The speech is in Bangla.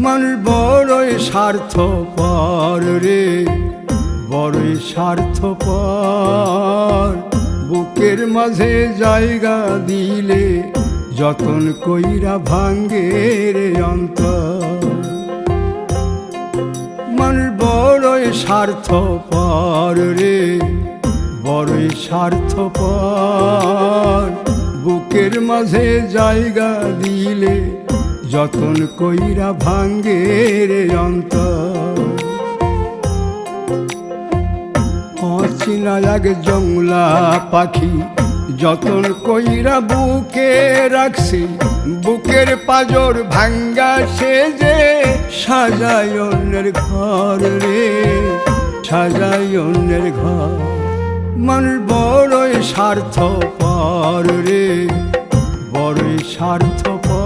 মানুষ বড়ই স্বার্থপর রে, বড়ই স্বার্থপর। বুকের মাঝে জায়গা দিলে যতন কইরা ভাঙ্গে রে অন্তর। মানুষ বড়ই স্বার্থপর রে, বড়ই স্বার্থপর। বুকের মাঝে জায়গা দিলে যতন কইরা ভাঙ্গে রে অন্তর। অচিনা এক জংলা পাখি যতন কইরা বুকে রাখছি, বুকের পাজর ভাঙ্গা সে যে সাজায় অন্যের ঘর রে, সাজায় অন্যের ঘর। মানুষ বড়ই স্বার্থপর রে, বড়ই স্বার্থপর।